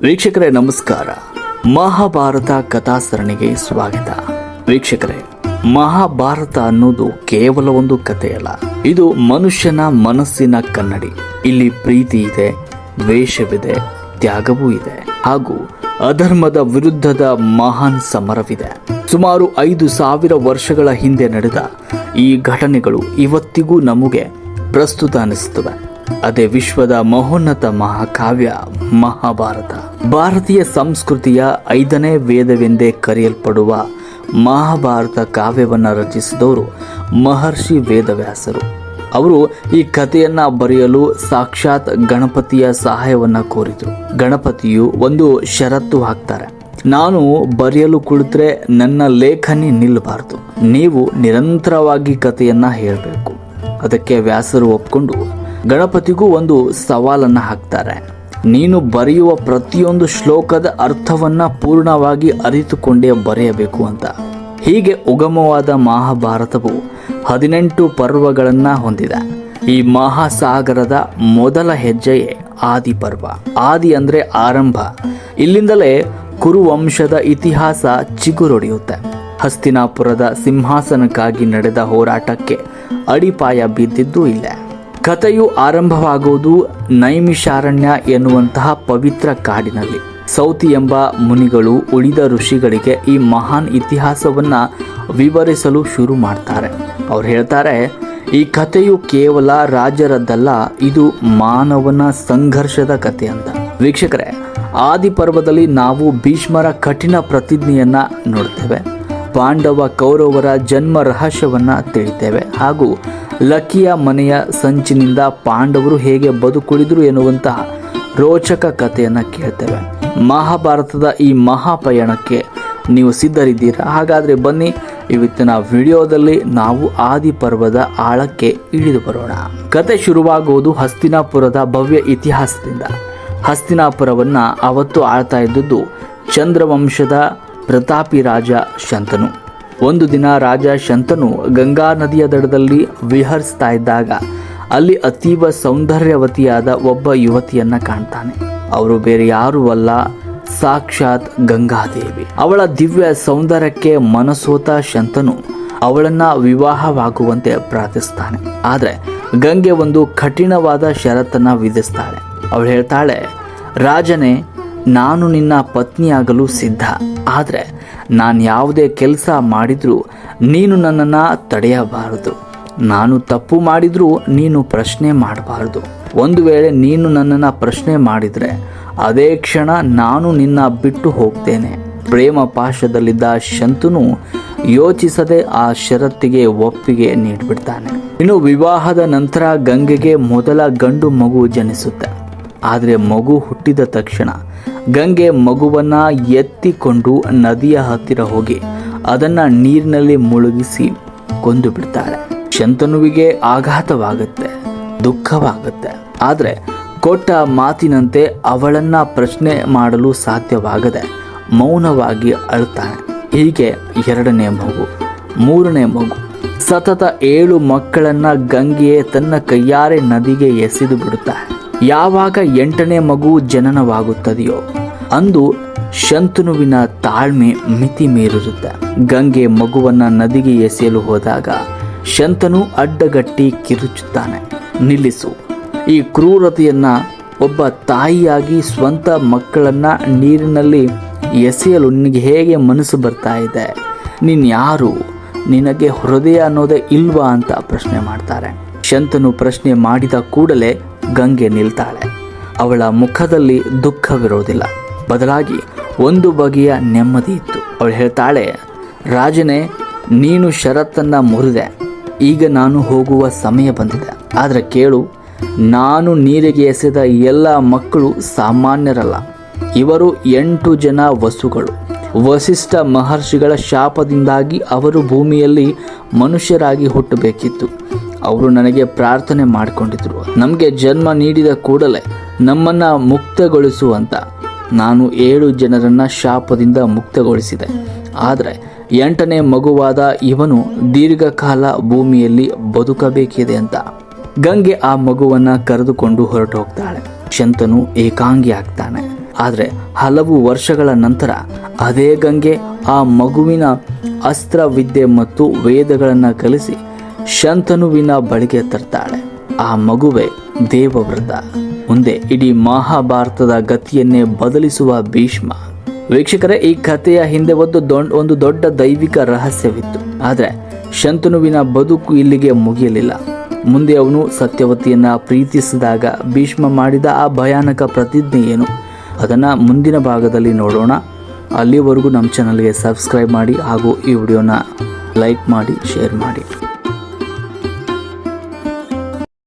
ವೀಕ್ಷಕರೇ ನಮಸ್ಕಾರ. ಮಹಾಭಾರತ ಕಥಾ ಸರಣಿಗೆ ಸ್ವಾಗತ. ವೀಕ್ಷಕರೇ, ಮಹಾಭಾರತ ಅನ್ನೋದು ಕೇವಲ ಒಂದು ಕಥೆಯಲ್ಲ, ಇದು ಮನುಷ್ಯನ ಮನಸ್ಸಿನ ಕನ್ನಡಿ. ಇಲ್ಲಿ ಪ್ರೀತಿ ಇದೆ, ದ್ವೇಷವಿದೆ, ತ್ಯಾಗವೂ ಇದೆ, ಹಾಗೂ ಅಧರ್ಮದ ವಿರುದ್ಧದ ಮಹಾನ್ ಸಮರವಿದೆ. ಸುಮಾರು 5,000 ವರ್ಷಗಳ ಹಿಂದೆ ನಡೆದ ಈ ಘಟನೆಗಳು ಇವತ್ತಿಗೂ ನಮಗೆ ಪ್ರಸ್ತುತ ಅನಿಸುತ್ತವೆ. ಅದೇ ವಿಶ್ವದ ಮಹೋನ್ನತ ಮಹಾಕಾವ್ಯ ಮಹಾಭಾರತ. ಭಾರತೀಯ ಸಂಸ್ಕೃತಿಯ 5ನೇ ವೇದವೆಂದೇ ಕರೆಯಲ್ಪಡುವ ಮಹಾಭಾರತ ಕಾವ್ಯವನ್ನು ರಚಿಸಿದವರು ಮಹರ್ಷಿ ವೇದವ್ಯಾಸರು. ಅವರು ಈ ಕಥೆಯನ್ನ ಬರೆಯಲು ಸಾಕ್ಷಾತ್ ಗಣಪತಿಯ ಸಹಾಯವನ್ನ ಕೋರಿದರು. ಗಣಪತಿಯು ಒಂದು ಷರತ್ತು ಹಾಕ್ತಾರೆ: ನಾನು ಬರೆಯಲು ಕುಳಿತರೆ ನನ್ನ ಲೇಖನಿ ನಿಲ್ಲಬಾರದು, ನೀವು ನಿರಂತರವಾಗಿ ಕಥೆಯನ್ನ ಹೇಳಬೇಕು. ಅದಕ್ಕೆ ವ್ಯಾಸರು ಒಪ್ಕೊಂಡು ಗಣಪತಿಗೂ ಒಂದು ಸವಾಲನ್ನ ಹಾಕ್ತಾರೆ: ನೀನು ಬರೆಯುವ ಪ್ರತಿಯೊಂದು ಶ್ಲೋಕದ ಅರ್ಥವನ್ನ ಪೂರ್ಣವಾಗಿ ಅರಿತುಕೊಂಡೇ ಬರೆಯಬೇಕು ಅಂತ. ಹೀಗೆ ಉಗಮವಾದ ಮಹಾಭಾರತವು 18 ಪರ್ವಗಳನ್ನ ಹೊಂದಿದೆ. ಈ ಮಹಾಸಾಗರದ ಮೊದಲ ಹೆಜ್ಜೆಯೇ ಆದಿ ಪರ್ವ. ಆದಿ ಅಂದ್ರೆ ಆರಂಭ. ಇಲ್ಲಿಂದಲೇ ಕುರುವಂಶದ ಇತಿಹಾಸ ಚಿಗುರೊಡೆಯುತ್ತೆ. ಹಸ್ತಿನಾಪುರದ ಸಿಂಹಾಸನಕ್ಕಾಗಿ ನಡೆದ ಹೋರಾಟಕ್ಕೆ ಅಡಿಪಾಯ ಬಿದ್ದಿದ್ದು ಇಲ್ಲೇ. ಕಥೆಯು ಆರಂಭವಾಗುವುದು ನೈಮಿಷಾರಣ್ಯ ಎನ್ನುವಂತಹ ಪವಿತ್ರ ಕಾಡಿನಲ್ಲಿ. ಸೌತಿ ಎಂಬ ಮುನಿಗಳು ಉಳಿದ ಋಷಿಗಳಿಗೆ ಈ ಮಹಾನ್ ಇತಿಹಾಸವನ್ನ ವಿವರಿಸಲು ಶುರು ಮಾಡ್ತಾರೆ. ಅವ್ರು ಹೇಳ್ತಾರೆ, ಈ ಕಥೆಯು ಕೇವಲ ರಾಜರದ್ದಲ್ಲ, ಇದು ಮಾನವನ ಸಂಘರ್ಷದ ಕಥೆ ಅಂತ. ವೀಕ್ಷಕರೇ, ಆದಿ ಪರ್ವದಲ್ಲಿ ನಾವು ಭೀಷ್ಮರ ಕಠಿಣ ಪ್ರತಿಜ್ಞೆಯನ್ನ ನೋಡ್ತೇವೆ, ಪಾಂಡವ ಕೌರವರ ಜನ್ಮ ರಹಸ್ಯವನ್ನ ತಿಳಿತೇವೆ, ಹಾಗೂ ಲಕಿಯ ಮನೆಯ ಸಂಚಿನಿಂದ ಪಾಂಡವರು ಹೇಗೆ ಬದುಕುಳಿದ್ರು ಎನ್ನುವಂತಹ ರೋಚಕ ಕಥೆಯನ್ನ ಕೇಳ್ತೇವೆ. ಮಹಾಭಾರತದ ಈ ಮಹಾಪಯಣಕ್ಕೆ ನೀವು ಸಿದ್ಧರಿದ್ದೀರಾ? ಹಾಗಾದ್ರೆ ಬನ್ನಿ, ಇವತ್ತಿನ ವಿಡಿಯೋದಲ್ಲಿ ನಾವು ಆದಿ ಪರ್ವದ ಆಳಕ್ಕೆ ಇಳಿದು ಬರೋಣ. ಕತೆ ಶುರುವಾಗುವುದು ಹಸ್ತಿನಾಪುರದ ಭವ್ಯ ಇತಿಹಾಸದಿಂದ. ಹಸ್ತಿನಾಪುರವನ್ನ ಅವತ್ತು ಆಳ್ತಾ ಇದ್ದದ್ದು ಚಂದ್ರವಂಶದ ಪ್ರತಾಪಿ ರಾಜ ಶಂತನು. ಒಂದು ದಿನ ರಾಜ ಶಂತನು ಗಂಗಾ ನದಿಯ ದಡದಲ್ಲಿ ವಿಹರಿಸ್ತಾ ಇದ್ದಾಗ ಅಲ್ಲಿ ಅತೀವ ಸೌಂದರ್ಯವತಿಯಾದ ಒಬ್ಬ ಯುವತಿಯನ್ನ ಕಾಣ್ತಾನೆ. ಅವರು ಬೇರೆ ಯಾರೂ ಅಲ್ಲ, ಸಾಕ್ಷಾತ್ ಗಂಗಾದೇವಿ. ಅವಳ ದಿವ್ಯ ಸೌಂದರ್ಯಕ್ಕೆ ಮನಸೋತ ಶಂತನು ಅವಳನ್ನ ವಿವಾಹವಾಗುವಂತೆ ಪ್ರಾರ್ಥಿಸ್ತಾನೆ. ಆದ್ರೆ ಗಂಗೆ ಒಂದು ಕಠಿಣವಾದ ಷರತ್ತನ್ನ ವಿಧಿಸ್ತಾಳೆ. ಅವಳು ಹೇಳ್ತಾಳೆ, ರಾಜನೇ, ನಾನು ನಿನ್ನ ಪತ್ನಿಯಾಗಲು ಸಿದ್ಧ, ಆದರೆ ನಾನು ಯಾವುದೇ ಕೆಲಸ ಮಾಡಿದ್ರೂ ನೀನು ನನ್ನನ್ನು ತಡೆಯಬಾರದು. ನಾನು ತಪ್ಪು ಮಾಡಿದ್ರೂ ನೀನು ಪ್ರಶ್ನೆ ಮಾಡಬಾರದು. ಒಂದು ವೇಳೆ ನೀನು ನನ್ನನ್ನು ಪ್ರಶ್ನೆ ಮಾಡಿದರೆ ಅದೇ ಕ್ಷಣ ನಾನು ನಿನ್ನ ಬಿಟ್ಟು ಹೋಗ್ತೇನೆ. ಪ್ರೇಮ ಪಾಶದಲ್ಲಿದ್ದ ಶಂತನು ಯೋಚಿಸದೆ ಆ ಷರತ್ತಿಗೆ ಒಪ್ಪಿಗೆ ನೀಡಿಬಿಡ್ತಾನೆ. ಇನ್ನು ವಿವಾಹದ ನಂತರ ಗಂಗೆಗೆ ಮೊದಲ ಗಂಡು ಮಗು ಜನಿಸುತ್ತೆ. ಆದರೆ ಮಗು ಹುಟ್ಟಿದ ತಕ್ಷಣ ಗಂಗೆ ಮಗುವನ್ನ ಎತ್ತಿಕೊಂಡು ನದಿಯ ಹತ್ತಿರ ಹೋಗಿ ಅದನ್ನ ನೀರಿನಲ್ಲಿ ಮುಳುಗಿಸಿ ಕೊಂದು ಬಿಡ್ತಾಳೆ. ಶಂತನುವಿಗೆ ಆಘಾತವಾಗುತ್ತೆ, ದುಃಖವಾಗುತ್ತೆ. ಆದರೆ ಕೊಟ್ಟ ಮಾತಿನಂತೆ ಅವಳನ್ನ ಪ್ರಶ್ನೆ ಮಾಡಲು ಸಾಧ್ಯವಾಗದೆ ಮೌನವಾಗಿ ಅಳ್ತಾನೆ. ಹೀಗೆ 2ನೇ ಮಗು, 3ನೇ ಮಗು, ಸತತ 7 ಮಕ್ಕಳನ್ನ ಗಂಗೆಯೇ ತನ್ನ ಕೈಯಾರೆ ನದಿಗೆ ಎಸೆದು ಬಿಡುತ್ತಾಳೆ. ಯಾವಾಗ 8ನೇ ಮಗು ಜನನವಾಗುತ್ತದೆಯೋ ಅಂದು ಶಂತನುವಿನ ತಾಳ್ಮೆ ಮಿತಿ ಮೀರಿರುತ್ತೆ. ಗಂಗೆ ಮಗುವನ್ನ ನದಿಗೆ ಎಸೆಯಲು ಹೋದಾಗ ಶಂತನು ಅಡ್ಡಗಟ್ಟಿ ಕಿರುಚುತ್ತಾನೆ. ನಿಲ್ಲಿಸು, ಈ ಕ್ರೂರತೆಯನ್ನ. ಒಬ್ಬ ತಾಯಿಯಾಗಿ ಸ್ವಂತ ಮಕ್ಕಳನ್ನ ನೀರಿನಲ್ಲಿ ಎಸೆಯಲು ನಿನಗೆ ಹೇಗೆ ಮನಸ್ಸು ಬರ್ತಾ ಇದೆ? ನೀನ್ ಯಾರು? ನಿನಗೆ ಹೃದಯ ಅನ್ನೋದೇ ಇಲ್ವಾ ಅಂತ ಪ್ರಶ್ನೆ ಮಾಡ್ತಾರೆ. ಶಂತನು ಪ್ರಶ್ನೆ ಮಾಡಿದ ಕೂಡಲೇ ಗಂಗೆ ನಿಲ್ತಾಳೆ. ಅವಳ ಮುಖದಲ್ಲಿ ದುಃಖವಿರೋದಿಲ್ಲ, ಬದಲಾಗಿ ಒಂದು ಬಗೆಯ ನೆಮ್ಮದಿ ಇತ್ತು. ಅವಳು ಹೇಳ್ತಾಳೆ, ರಾಜನೇ, ನೀನು ಷರತ್ತನ್ನ ಮುರಿದೆ. ಈಗ ನಾನು ಹೋಗುವ ಸಮಯ ಬಂದಿದೆ. ಆದರೆ ಕೇಳು, ನಾನು ನೀರಿಗೆ ಎಸೆದ ಎಲ್ಲ ಮಕ್ಕಳು ಸಾಮಾನ್ಯರಲ್ಲ. ಇವರು 8 ಜನ ವಸುಗಳು. ವಸಿಷ್ಠ ಮಹರ್ಷಿಗಳ ಶಾಪದಿಂದಾಗಿ ಅವರು ಭೂಮಿಯಲ್ಲಿ ಮನುಷ್ಯರಾಗಿ ಹುಟ್ಟಬೇಕಿತ್ತು. ಅವರು ನನಗೆ ಪ್ರಾರ್ಥನೆ ಮಾಡಿಕೊಂಡಿದ್ರು, ನಮಗೆ ಜನ್ಮ ನೀಡಿದ ಕೂಡಲೇ ನಮ್ಮನ್ನ ಮುಕ್ತಗೊಳಿಸುವಂತ. ನಾನು 7 ಜನರನ್ನ ಶಾಪದಿಂದ ಮುಕ್ತಗೊಳಿಸಿದೆ. ಆದರೆ 8ನೇ ಮಗುವಾದ ಇವನು ದೀರ್ಘಕಾಲ ಭೂಮಿಯಲ್ಲಿ ಬದುಕಬೇಕಿದೆ ಅಂತ. ಗಂಗೆ ಆ ಮಗುವನ್ನ ಕರೆದುಕೊಂಡು ಹೊರಟು ಹೋಗ್ತಾಳೆ. ಶಂತನು ಏಕಾಂಗಿ ಆಗ್ತಾನೆ. ಆದರೆ ಹಲವು ವರ್ಷಗಳ ನಂತರ ಅದೇ ಗಂಗೆ ಆ ಮಗುವಿನ ಅಸ್ತ್ರವಿದ್ಯೆ ಮತ್ತು ವೇದಗಳನ್ನು ಕಲಿಸಿ ಶಂತನುವಿನ ಬಳಿಗೆ ತರ್ತಾಳೆ. ಆ ಮಗುವೇ ದೇವವ್ರತ, ಮುಂದೆ ಇಡೀ ಮಹಾಭಾರತದ ಗತಿಯನ್ನೇ ಬದಲಿಸುವ ಭೀಷ್ಮ. ವೀಕ್ಷಕರೇ, ಈ ಕಥೆಯ ಹಿಂದೆ ಒಂದು ದೊಡ್ಡ ದೈವಿಕ ರಹಸ್ಯವಿತ್ತು. ಆದರೆ ಶಂತನುವಿನ ಬದುಕು ಇಲ್ಲಿಗೆ ಮುಗಿಯಲಿಲ್ಲ. ಮುಂದೆ ಅವನು ಸತ್ಯವತಿಯನ್ನ ಪ್ರೀತಿಸಿದಾಗ ಭೀಷ್ಮ ಮಾಡಿದ ಆ ಭಯಾನಕ ಪ್ರತಿಜ್ಞೆ ಏನು, ಅದನ್ನು ಮುಂದಿನ ಭಾಗದಲ್ಲಿ ನೋಡೋಣ. ಅಲ್ಲಿವರೆಗೂ ನಮ್ಮ ಚಾನಲ್ಗೆ ಸಬ್ಸ್ಕ್ರೈಬ್ ಮಾಡಿ ಹಾಗೂ ಈ ವಿಡಿಯೋನ ಲೈಕ್ ಮಾಡಿ, ಶೇರ್ ಮಾಡಿ.